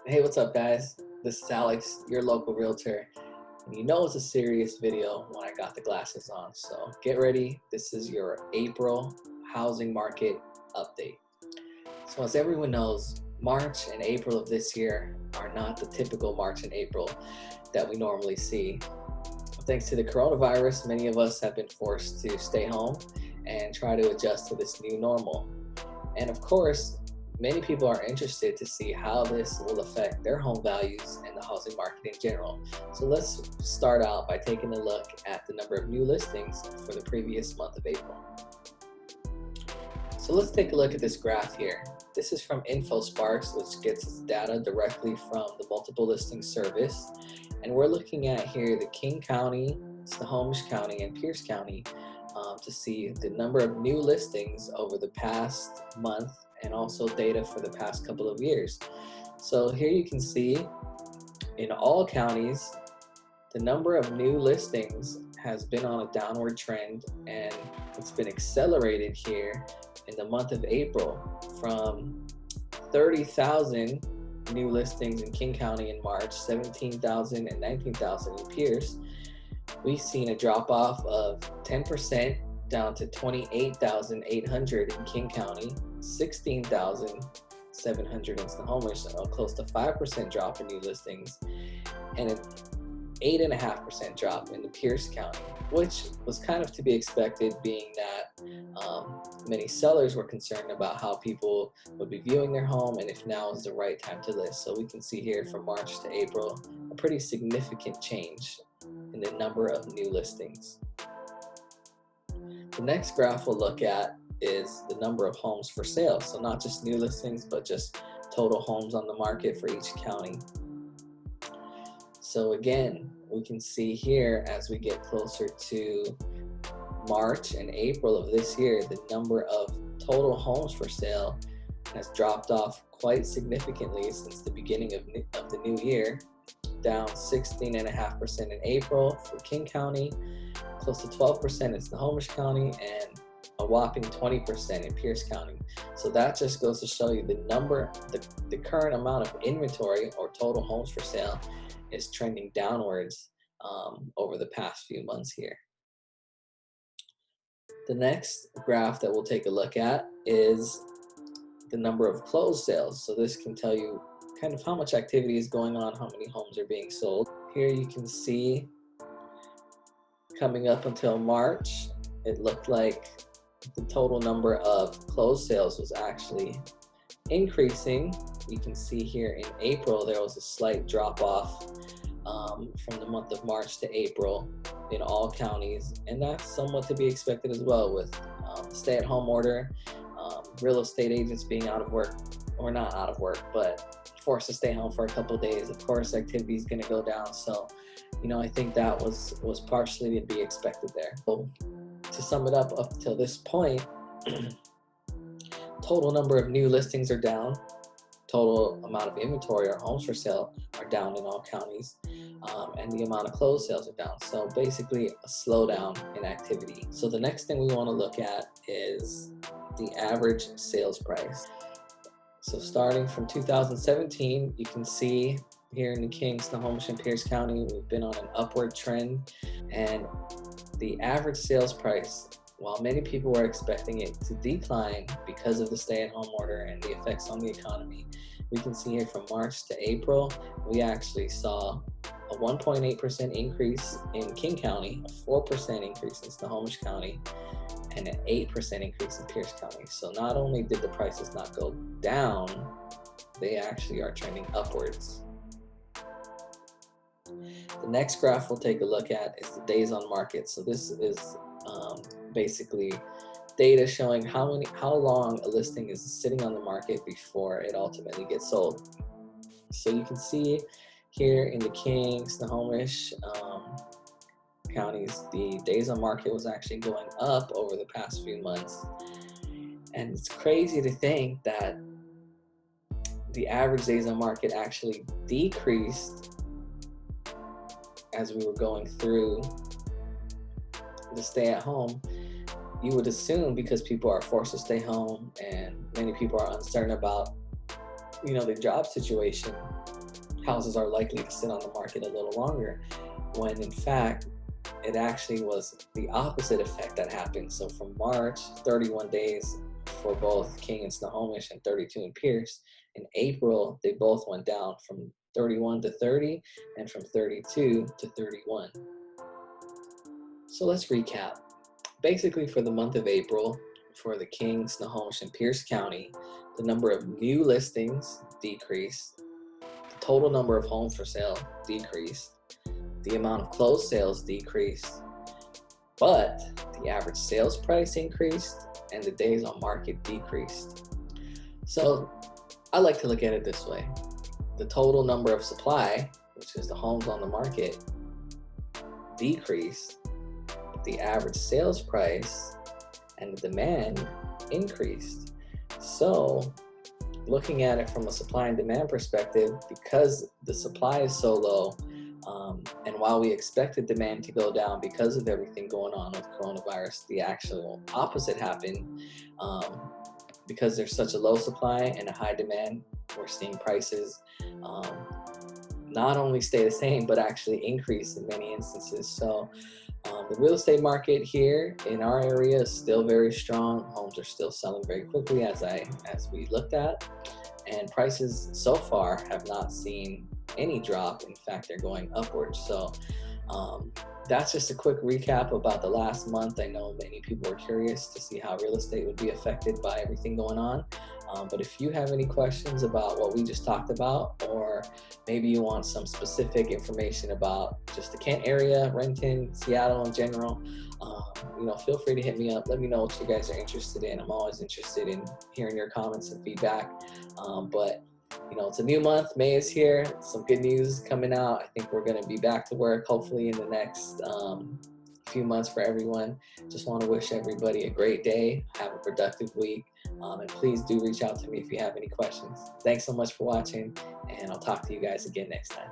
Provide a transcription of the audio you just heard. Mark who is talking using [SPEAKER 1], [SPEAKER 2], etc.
[SPEAKER 1] Hey, what's up, guys? This is Alex, your local realtor. And you know it's a serious video when I got the glasses on. So get ready. This is your April housing market update. So as everyone knows, March and April of this year are not the typical March and April that we normally see. Thanks to the coronavirus, many of us have been forced to stay home and try to adjust to this new normal. And of course, many people are interested to see how this will affect their home values and the housing market in general. So let's start out by taking a look at the number of new listings for the previous month of April. So let's take a look at this graph here. This is from InfoSparks, which gets its data directly from the multiple listing service. And we're looking at here the King County, Snohomish County, and Pierce County to see the number of new listings over the past month and also data for the past couple of years. So here you can see in all counties, the number of new listings has been on a downward trend, and it's been accelerated here in the month of April from 30,000 new listings in King County in March, 17,000 and 19,000 in Pierce. We've seen a drop off of 10% down to 28,800 in King County, 16,700 in Snohomish, so close to 5% drop in new listings, and an 8.5% drop in the Pierce County, which was kind of to be expected, being that many sellers were concerned about how people would be viewing their home and if now is the right time to list. So we can see here from March to April a pretty significant change in the number of new listings. The next graph we'll look at is the number of homes for sale. So not just new listings, but just total homes on the market for each county. So again, we can see here as we get closer to March and April of this year, the number of total homes for sale has dropped off quite significantly since the beginning of the new year, down 16.5% in April for King County, close to 12% in Snohomish County, and a whopping 20% in Pierce County. So that just goes to show you the current amount of inventory or total homes for sale is trending downwards over the past few months here. The next graph that we'll take a look at is the number of closed sales. So this can tell you kind of how much activity is going on, how many homes are being sold. Here you can see coming up until March, it looked like the total number of closed sales was actually increasing. You can see here in April there was a slight drop off from the month of March to April in all counties, and that's somewhat to be expected as well with the stay-at-home order, real estate agents being out of work, or not out of work, but forced to stay home for a couple of days. Of course, activity is going to go down. So, I think that was partially to be expected there. So, to sum it up till this point, total number of new listings are down. Total amount of inventory or homes for sale are down in all counties, and the amount of closed sales are down. So basically a slowdown in activity. So the next thing we want to look at is the average sales price. So starting from 2017, you can see here in the King, Snohomish, and Pierce County, we've been on an upward trend, and the average sales price, while many people were expecting it to decline because of the stay-at-home order and the effects on the economy, we can see here from March to April, we actually saw a 1.8% increase in King County, a 4% increase in Snohomish County, and an 8% increase in Pierce County. So not only did the prices not go down, they actually are trending upwards. The next graph we'll take a look at is the days on market. So this is basically data showing how long a listing is sitting on the market before it ultimately gets sold. So you can see here in the King, Snohomish counties, the days on market was actually going up over the past few months. And it's crazy to think that the average days on market actually decreased as we were going through the stay at home. You would assume because people are forced to stay home and many people are uncertain about, their job situation, houses are likely to sit on the market a little longer, when in fact, it actually was the opposite effect that happened. So from March, 31 days for both King and Snohomish and 32 in Pierce. In April, they both went down from 31 to 30 and from 32 to 31. So let's recap. Basically, for the month of April, for the King, Snohomish, and Pierce County, the number of new listings decreased, the total number of homes for sale decreased, the amount of closed sales decreased, but the average sales price increased and the days on market decreased. So I like to look at it this way. The total number of supply, which is the homes on the market, decreased, but the average sales price and the demand increased. So looking at it from a supply and demand perspective, because the supply is so low, and while we expected demand to go down because of everything going on with coronavirus, the actual opposite happened. Because there's such a low supply and a high demand, we're seeing prices not only stay the same, but actually increase in many instances. So the real estate market here in our area is still very strong. Homes are still selling very quickly, as we looked at, and prices so far have not seen any drop. In fact, they're going upwards. So that's just a quick recap about the last month. I know many people are curious to see how real estate would be affected by everything going on. But if you have any questions about what we just talked about, or maybe you want some specific information about just the Kent area, Renton, Seattle in general, feel free to hit me up. Let me know what you guys are interested in. I'm always interested in hearing your comments and feedback. But it's a new month. May is here. Some good news coming out. I think we're going to be back to work hopefully in the next few months for everyone. Just want to wish everybody a great day. Have a productive week. And please do reach out to me if you have any questions. Thanks so much for watching, and I'll talk to you guys again next time.